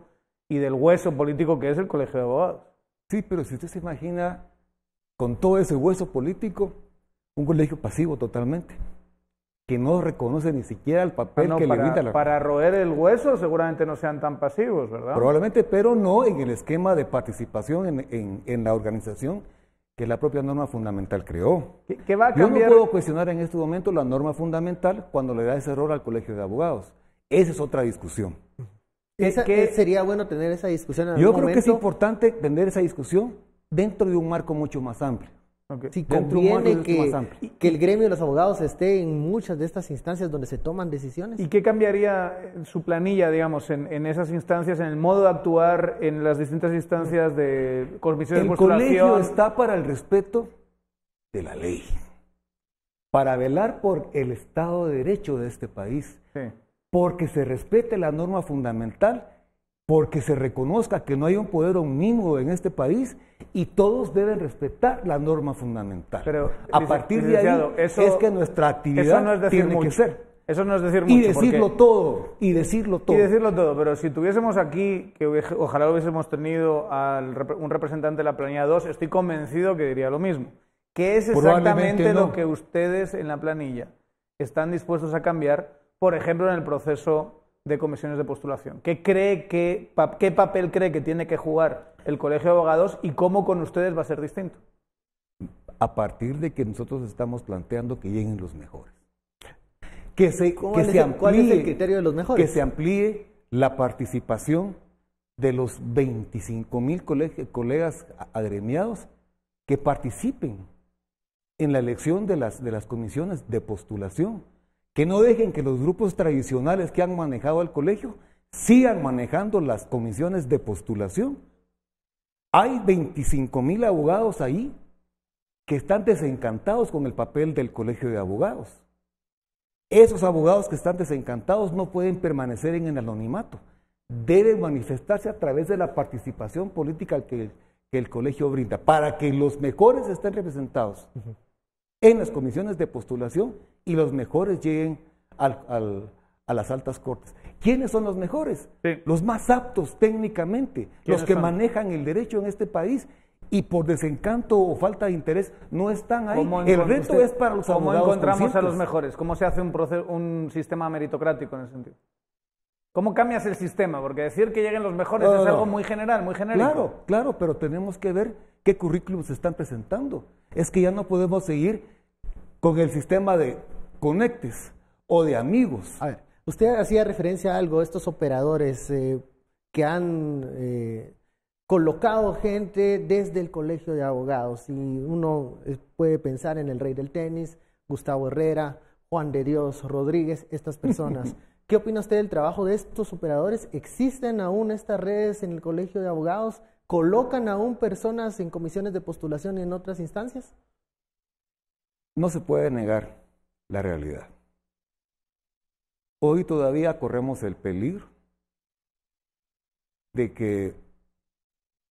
Speaker 5: y del hueso político que es el Colegio de Abogados.
Speaker 4: Sí, pero si usted se imagina con todo ese hueso político, un colegio pasivo totalmente, que no reconoce ni siquiera el papel que le brinda la...
Speaker 5: Para roer el hueso seguramente no sean tan pasivos, ¿verdad?
Speaker 4: Probablemente, pero no en el esquema de participación en la organización que la propia norma fundamental creó.
Speaker 5: ¿Qué va a cambiar?
Speaker 4: Yo no puedo cuestionar en este momento la norma fundamental cuando le da ese rol al Colegio de Abogados. Esa es otra discusión.
Speaker 1: Sería bueno tener esa discusión en algún
Speaker 4: Yo creo
Speaker 1: momento.
Speaker 4: que es importante tener esa discusión dentro de un marco mucho más amplio.
Speaker 1: Si conviene que el gremio de los abogados esté en muchas de estas instancias donde se toman decisiones.
Speaker 5: ¿Y qué cambiaría su planilla, digamos, en esas instancias, en el modo de actuar en las distintas instancias de comisiones de postulación?
Speaker 4: El colegio está para el respeto de la ley, para velar por el Estado de Derecho de este país, porque se respete la norma fundamental, porque se reconozca que no hay un poder omnímodo en este país y todos deben respetar la norma fundamental.
Speaker 5: Pero,
Speaker 4: a partir de ahí es que nuestra actividad tiene que ser.
Speaker 5: Eso no es decir mucho.
Speaker 4: Y decirlo todo, y decirlo todo.
Speaker 5: Y decirlo todo, pero si tuviésemos aquí, que ojalá hubiésemos tenido un representante de la planilla 2, estoy convencido que diría lo mismo. ¿Qué es exactamente lo que ustedes en la planilla están dispuestos a cambiar, por ejemplo, en el proceso de comisiones de postulación? ¿Qué papel cree que tiene que jugar el Colegio de Abogados y cómo con ustedes va a ser distinto?
Speaker 4: A partir de que nosotros estamos planteando que lleguen los mejores.
Speaker 1: ¿Cuál es el criterio de los mejores?
Speaker 4: Que se amplíe la participación de los 25,000 colegas agremiados que participen en la elección de las comisiones de postulación. Que no dejen que los grupos tradicionales que han manejado el colegio sigan manejando las comisiones de postulación. Hay 25,000 abogados ahí que están desencantados con el papel del Colegio de Abogados. Esos abogados que están desencantados no pueden permanecer en el anonimato. Deben manifestarse a través de la participación política que el colegio brinda, para que los mejores estén representados en las comisiones de postulación y los mejores lleguen a a las altas cortes. ¿Quiénes son los mejores?
Speaker 5: Sí.
Speaker 4: Los más aptos técnicamente, los que manejan el derecho en este país, y por desencanto o falta de interés no están ahí. El reto es para los abogados.
Speaker 5: ¿Cómo encontramos
Speaker 4: conscientes
Speaker 5: a los mejores? ¿Cómo se hace un sistema meritocrático en ese sentido? ¿Cómo cambias el sistema? Porque decir que lleguen los mejores es algo muy general, muy genérico.
Speaker 4: Claro, pero tenemos que ver qué currículum se están presentando. Es que ya no podemos seguir con el sistema de conectes o de amigos.
Speaker 1: A ver, usted hacía referencia a algo, estos operadores que han colocado gente desde el Colegio de Abogados, y uno puede pensar en el rey del tenis, Gustavo Herrera, Juan de Dios Rodríguez, estas personas. ¿Qué opina usted del trabajo de estos operadores? ¿Existen aún estas redes en el Colegio de Abogados? ¿Colocan aún personas en comisiones de postulación y en otras instancias?
Speaker 4: No se puede negar la realidad. Hoy todavía corremos el peligro de que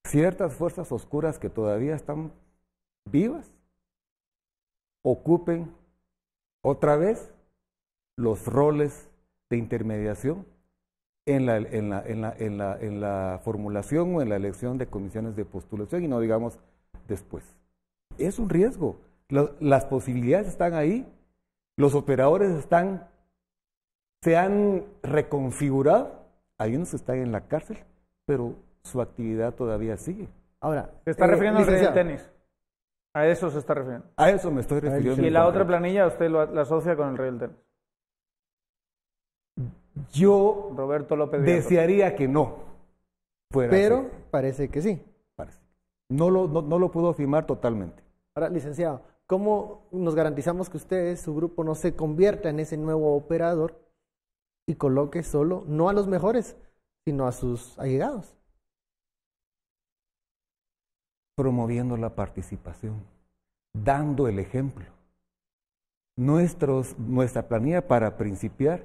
Speaker 4: ciertas fuerzas oscuras que todavía están vivas ocupen otra vez los roles de intermediación en la formulación o en la elección de comisiones de postulación, y no digamos después. Es un riesgo. Las posibilidades están ahí, los operadores se han reconfigurado, hay unos que están en la cárcel, pero su actividad todavía sigue.
Speaker 5: Ahora, ¿se está refiriendo al rey del tenis? ¿A eso se está refiriendo?
Speaker 4: A eso me estoy refiriendo.
Speaker 5: ¿Y la otra planilla usted la asocia con el rey del tenis?
Speaker 4: Yo
Speaker 5: Roberto López
Speaker 4: desearía que no fuera
Speaker 1: pero
Speaker 4: así.
Speaker 1: Parece que sí.
Speaker 4: Parece. No lo puedo afirmar totalmente.
Speaker 1: Ahora, licenciado, ¿cómo nos garantizamos que usted, su grupo, no se convierta en ese nuevo operador y coloque solo, no a los mejores, sino a sus allegados?
Speaker 4: Promoviendo la participación, dando el ejemplo. Nuestra planilla, para principiar,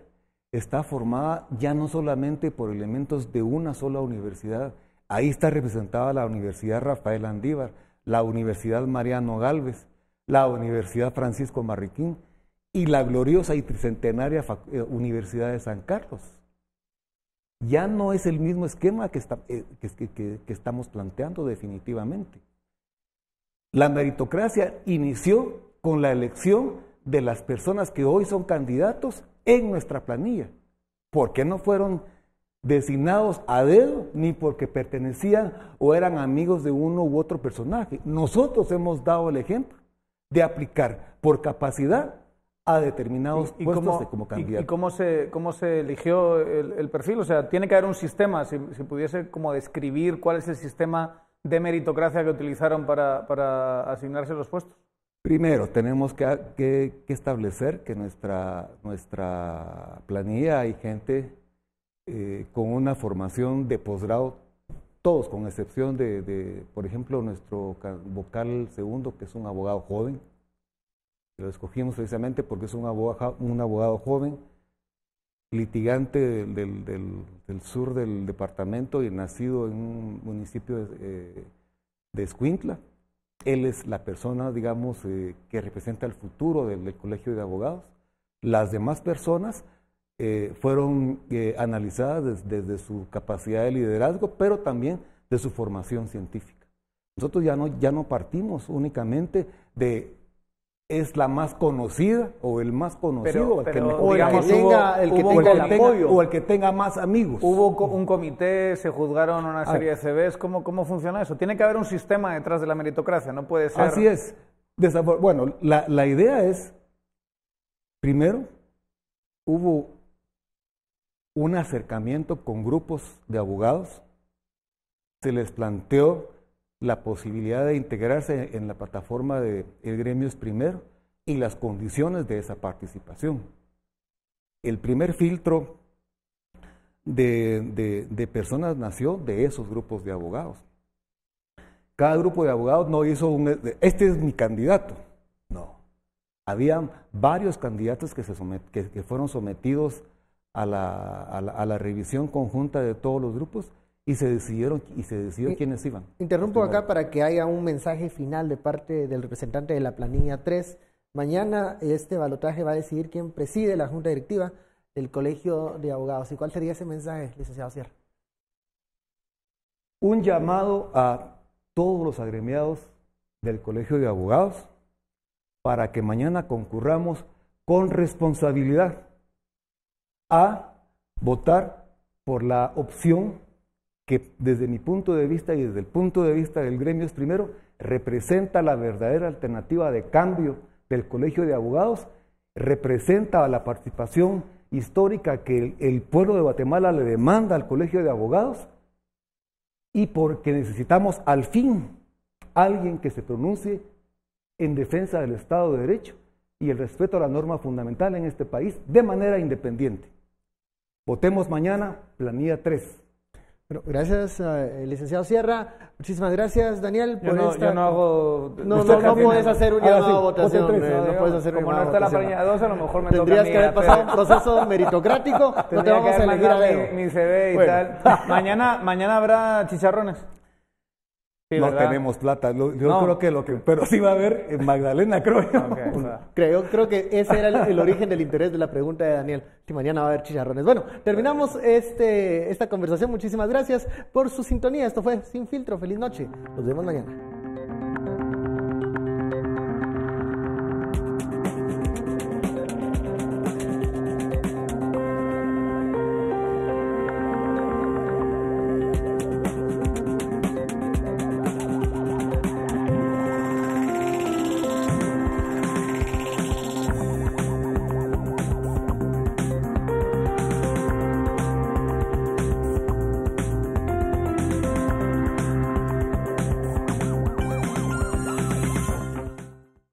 Speaker 4: está formada ya no solamente por elementos de una sola universidad. Ahí está representada la Universidad Rafael Andívar, la Universidad Mariano Gálvez, la Universidad Francisco Marroquín y la gloriosa y tricentenaria Universidad de San Carlos. Ya no es el mismo esquema que estamos planteando definitivamente. La meritocracia inició con la elección de las personas que hoy son candidatos en nuestra planilla, porque no fueron designados a dedo ni porque pertenecían o eran amigos de uno u otro personaje. Nosotros hemos dado el ejemplo de aplicar por capacidad a determinados puestos como candidatos.
Speaker 5: ¿Y cómo se eligió el perfil? O sea, tiene que haber un sistema, si pudiese como describir cuál es el sistema de meritocracia que utilizaron para asignarse los puestos.
Speaker 4: Primero, tenemos que establecer que nuestra planilla hay gente con una formación de posgrado, todos, con excepción de, por ejemplo, nuestro vocal segundo, que es un abogado joven. Lo escogimos precisamente porque es un abogado joven, litigante del sur del departamento y nacido en un municipio de Escuintla. Él es la persona, digamos, que representa el futuro del Colegio de Abogados. Las demás personas fueron analizadas desde su capacidad de liderazgo, pero también de su formación científica. Nosotros ya no partimos únicamente de es la más conocida o el más conocido, o el que tenga más amigos.
Speaker 5: Hubo un comité, se juzgaron una serie de CVs. ¿Cómo funciona eso? Tiene que haber un sistema detrás de la meritocracia, no puede ser.
Speaker 4: Así es. Bueno, la idea es, primero, hubo un acercamiento con grupos de abogados, se les planteó la posibilidad de integrarse en la plataforma de El Gremio es Primero y las condiciones de esa participación. El primer filtro de personas nació de esos grupos de abogados. Cada grupo de abogados no hizo este es mi candidato. No. Habían varios candidatos que fueron sometidos a la revisión conjunta de todos los grupos y se decidió quiénes iban.
Speaker 1: Interrumpo acá para que haya un mensaje final de parte del representante de la planilla 3. Mañana este balotaje va a decidir quién preside la junta directiva. del Colegio de Abogados. ¿Y cuál sería ese mensaje, licenciado Sierra?
Speaker 4: Un llamado a todos los agremiados del Colegio de Abogados para que mañana concurramos con responsabilidad a votar por la opción que desde mi punto de vista y desde el punto de vista del gremio primero representa la verdadera alternativa de cambio del Colegio de Abogados, representa la participación histórica que el pueblo de Guatemala le demanda al Colegio de Abogados y porque necesitamos al fin alguien que se pronuncie en defensa del Estado de Derecho y el respeto a la norma fundamental en este país de manera independiente. Votemos mañana, planilla 3.
Speaker 1: Bueno, gracias, licenciado Sierra. Muchísimas gracias, Daniel.
Speaker 5: Yo no hago...
Speaker 1: No puedes hacer un llamado a votación. No puedes hacer un
Speaker 5: Como
Speaker 1: llamado
Speaker 5: no está la
Speaker 1: a votación.
Speaker 5: planilla 2, a lo mejor me
Speaker 1: Tendrías
Speaker 5: toca
Speaker 1: que haber pasado un proceso meritocrático. No te
Speaker 5: Tendría
Speaker 1: vamos
Speaker 5: que
Speaker 1: a
Speaker 5: haber
Speaker 1: elegir a
Speaker 5: mandado
Speaker 1: dedo.
Speaker 5: mi CV y
Speaker 1: Bueno.
Speaker 5: tal. Mañana habrá chicharrones. Sí,
Speaker 4: no
Speaker 5: ¿verdad?
Speaker 4: tenemos plata, yo
Speaker 5: No.
Speaker 4: creo que lo que, pero sí va a haber en Magdalena, creo yo.
Speaker 5: Ok, va.
Speaker 1: Creo que ese era el origen del interés de la pregunta de Daniel. Si mañana va a haber chicharrones. Bueno, terminamos esta conversación. Muchísimas gracias por su sintonía. Esto fue Sin Filtro. Feliz noche. Nos vemos mañana.